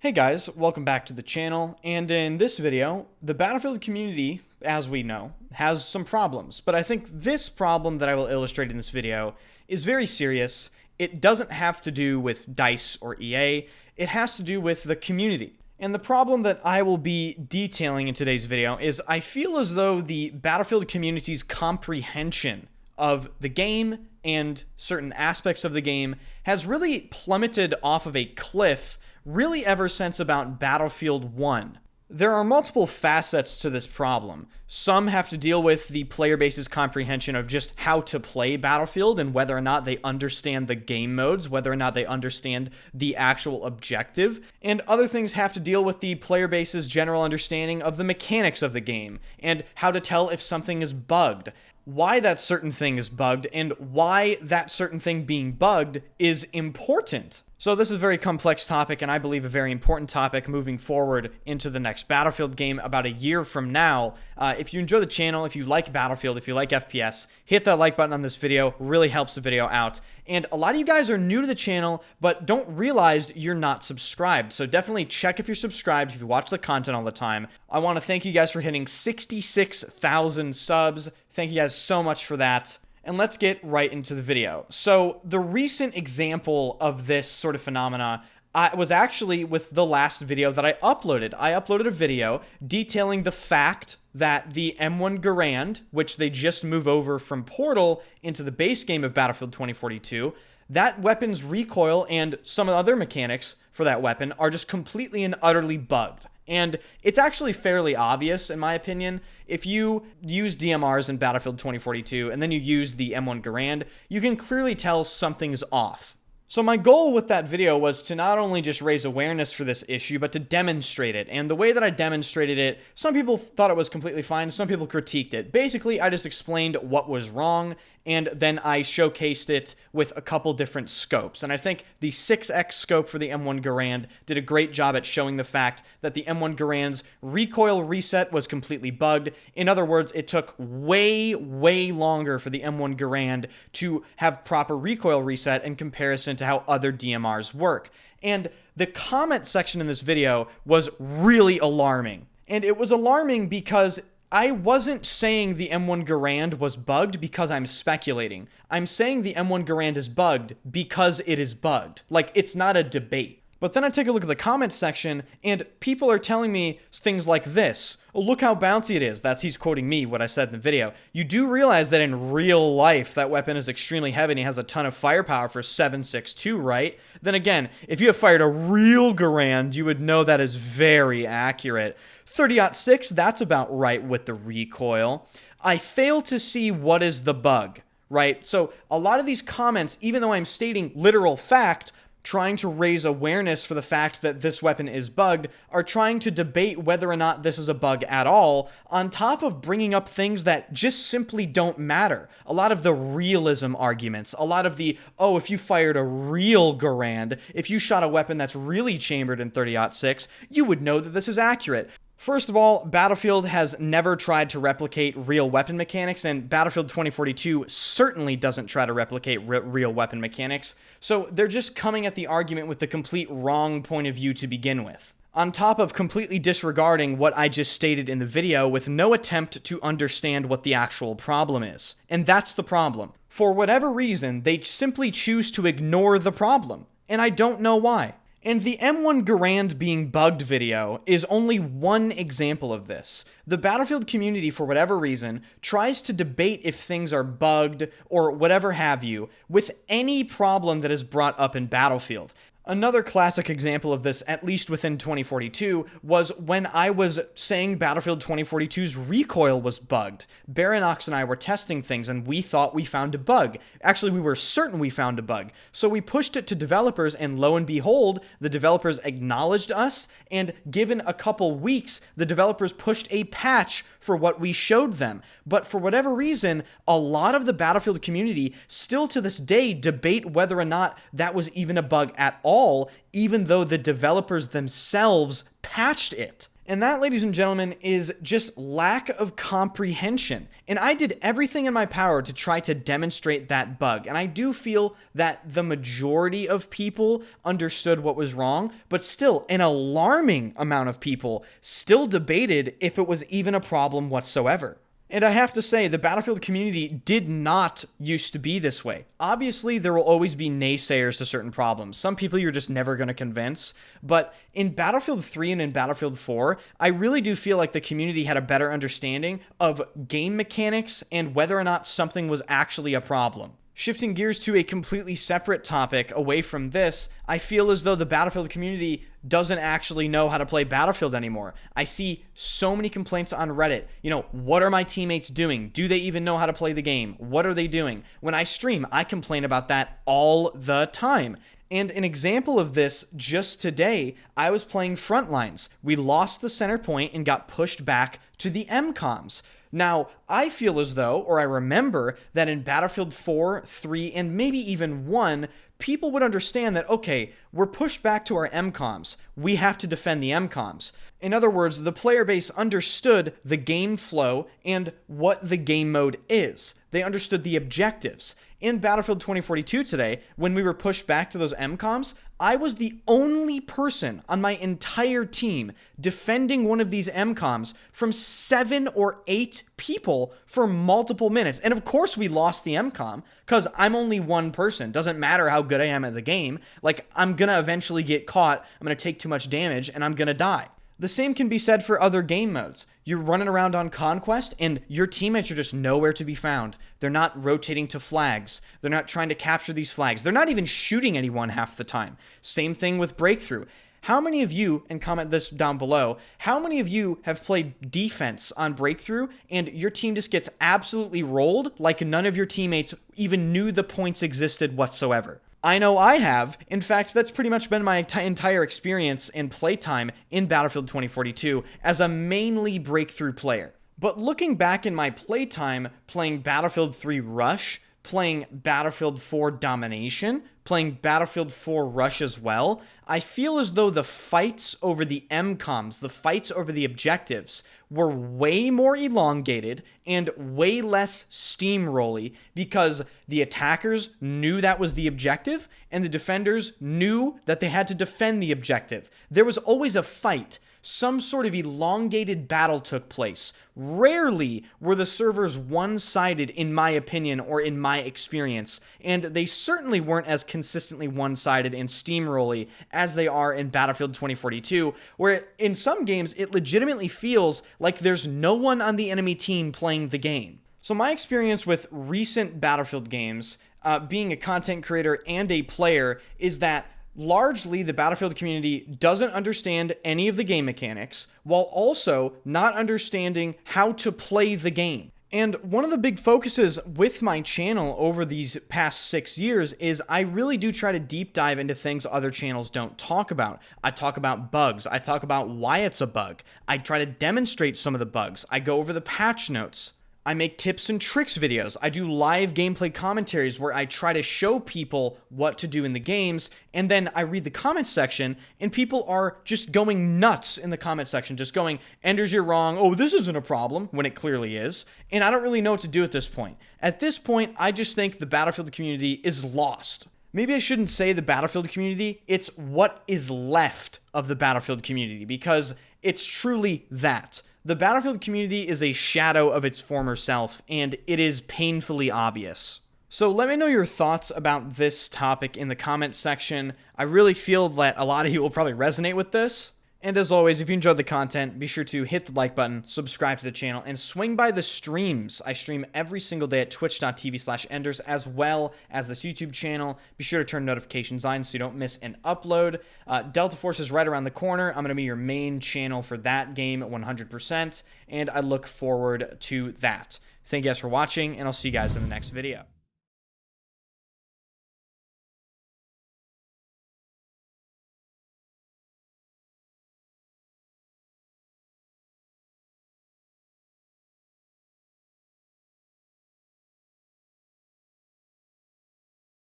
Hey guys, welcome back to the channel, and in this video, the Battlefield community, as we know, has some problems, but I think this problem that I will illustrate in this video is very serious. It doesn't have to do with DICE or EA, it has to do with the community. And the problem that I will be detailing in today's video is I feel as though the Battlefield community's comprehension of the game and certain aspects of the game has really plummeted off of a cliff really ever since about Battlefield 1. There are multiple facets to this problem. Some have to deal with the player base's comprehension of just how to play Battlefield and whether or not they understand the game modes, whether or not they understand the actual objective. And other things have to deal with the player base's general understanding of the mechanics of the game and how to tell if something is bugged, why that certain thing is bugged, and why that certain thing being bugged is important. So this is a very complex topic, and I believe a very important topic moving forward into the next Battlefield game about a year from now. If you enjoy the channel, if you like Battlefield, if you like FPS, hit that like button on this video. Really helps the video out. And a lot of you guys are new to the channel, but don't realize you're not subscribed. So definitely check if you're subscribed, if you watch the content all the time. I want to thank you guys for hitting 66,000 subs. Thank you guys so much for that. And let's get right into the video. So the recent example of this sort of phenomena was actually with the last video that I uploaded. I uploaded a video detailing the fact that the M1 Garand, which they just move over from Portal into the base game of Battlefield 2042, that weapon's recoil and some of the other mechanics for that weapon are just completely and utterly bugged. And it's actually fairly obvious, in my opinion. If you use DMRs in Battlefield 2042 and then you use the M1 Garand, you can clearly tell something's off. So my goal with that video was to not only just raise awareness for this issue, but to demonstrate it. And the way that I demonstrated it, some people thought it was completely fine, some people critiqued it. Basically, I just explained what was wrong, and then I showcased it with a couple different scopes. And I think the 6x scope for the M1 Garand did a great job at showing the fact that the M1 Garand's recoil reset was completely bugged. In other words, it took way longer for the M1 Garand to have proper recoil reset in comparison to how other DMRs work. And the comment section in this video was really alarming. And it was alarming because I wasn't saying the M1 Garand was bugged because I'm speculating. I'm saying the M1 Garand is bugged because it is bugged. Like, it's not a debate. But then I take a look at the comments section, and people are telling me things like this. Oh, look how bouncy it is. He's quoting me, what I said in the video. You do realize that in real life, that weapon is extremely heavy and he has a ton of firepower for 7.62, right? Then again, if you have fired a real Garand, you would know that is very accurate. 30.6, that's about right with the recoil. I fail to see what is the bug, right? So a lot of these comments, even though I'm stating literal fact, trying to raise awareness for the fact that this weapon is bugged, are trying to debate whether or not this is a bug at all, on top of bringing up things that just simply don't matter. A lot of the realism arguments, a lot of the, oh, if you fired a real Garand, if you shot a weapon that's really chambered in 30-06, you would know that this is accurate. First of all, Battlefield has never tried to replicate real weapon mechanics, and Battlefield 2042 certainly doesn't try to replicate real weapon mechanics, so they're just coming at the argument with the complete wrong point of view to begin with. On top of completely disregarding what I just stated in the video with no attempt to understand what the actual problem is. And that's the problem. For whatever reason, they simply choose to ignore the problem, and I don't know why. And the M1 Garand being bugged video is only one example of this. The Battlefield community, for whatever reason, tries to debate if things are bugged or whatever have you with any problem that is brought up in Battlefield. Another classic example of this, at least within 2042, was when I was saying Battlefield 2042's recoil was bugged. Baranox and I were testing things and we thought we found a bug. Actually, we were certain we found a bug. So we pushed it to developers, and lo and behold, the developers acknowledged us, and given a couple weeks, the developers pushed a patch for what we showed them. But for whatever reason, a lot of the Battlefield community still to this day debate whether or not that was even a bug at all, even though the developers themselves patched it. And that, ladies and gentlemen, is just lack of comprehension. And I did everything in my power to try to demonstrate that bug. And I do feel that the majority of people understood what was wrong, but still an alarming amount of people still debated if it was even a problem whatsoever. And I have to say, the Battlefield community did not used to be this way. Obviously, there will always be naysayers to certain problems. Some people you're just never going to convince. But in Battlefield 3 and in Battlefield 4, I really do feel like the community had a better understanding of game mechanics and whether or not something was actually a problem. Shifting gears to a completely separate topic away from this, I feel as though the Battlefield community doesn't actually know how to play Battlefield anymore. I see so many complaints on Reddit. What are my teammates doing? Do they even know how to play the game? What are they doing? When I stream, I complain about that all the time. And an example of this, just today, I was playing Frontlines. We lost the center point and got pushed back to the MCOMs. Now, I feel as though, or I remember, that in Battlefield 4, 3, and maybe even 1, people would understand that, okay, we're pushed back to our MCOMs. We have to defend the MCOMs. In other words, the player base understood the game flow and what the game mode is. They understood the objectives. In Battlefield 2042 today, when we were pushed back to those MCOMs, I was the only person on my entire team defending one of these MCOMs from 7 or 8 people for multiple minutes. And of course we lost the MCOM because I'm only one person. Doesn't matter how good I am at the game. Like, I'm going to eventually get caught. I'm going to take too much damage and I'm going to die. The same can be said for other game modes. You're running around on Conquest and your teammates are just nowhere to be found. They're not rotating to flags. They're not trying to capture these flags. They're not even shooting anyone half the time. Same thing with Breakthrough. How many of you, and comment this down below, how many of you have played defense on Breakthrough and your team just gets absolutely rolled like none of your teammates even knew the points existed whatsoever? I know I have. In fact, that's pretty much been my entire experience and playtime in Battlefield 2042 as a mainly Breakthrough player. But looking back in my playtime playing Battlefield 3 Rush, playing Battlefield 4 Domination, playing Battlefield 4 Rush as well, I feel as though the fights over the MCOMs, the fights over the objectives, were way more elongated and way less steamrolly because the attackers knew that was the objective and the defenders knew that they had to defend the objective. There was always a fight. Some sort of elongated battle took place. Rarely were the servers one-sided, in my opinion, or in my experience, and they certainly weren't as consistently one-sided and steamrolly as they are in Battlefield 2042, where in some games it legitimately feels like there's no one on the enemy team playing the game. So my experience with recent Battlefield games, being a content creator and a player, is that largely, the Battlefield community doesn't understand any of the game mechanics, while also not understanding how to play the game. And one of the big focuses with my channel over these past 6 years is I really do try to deep dive into things other channels don't talk about. I talk about bugs. I talk about why it's a bug. I try to demonstrate some of the bugs. I go over the patch notes. I make tips and tricks videos. I do live gameplay commentaries where I try to show people what to do in the games, and then I read the comment section, and people are just going nuts in the comment section, just going, Enders, you're wrong. Oh, this isn't a problem, when it clearly is. And I don't really know what to do at this point. At this point, I just think the Battlefield community is lost. Maybe I shouldn't say the Battlefield community, it's what is left of the Battlefield community, because it's truly that. The Battlefield community is a shadow of its former self, and it is painfully obvious. So let me know your thoughts about this topic in the comments section. I really feel that a lot of you will probably resonate with this. And as always, if you enjoyed the content, be sure to hit the like button, subscribe to the channel, and swing by the streams. I stream every single day at twitch.tv/enders, as well as this YouTube channel. Be sure to turn notifications on so you don't miss an upload. Delta Force is right around the corner. I'm going to be your main channel for that game at 100%, and I look forward to that. Thank you guys for watching, and I'll see you guys in the next video.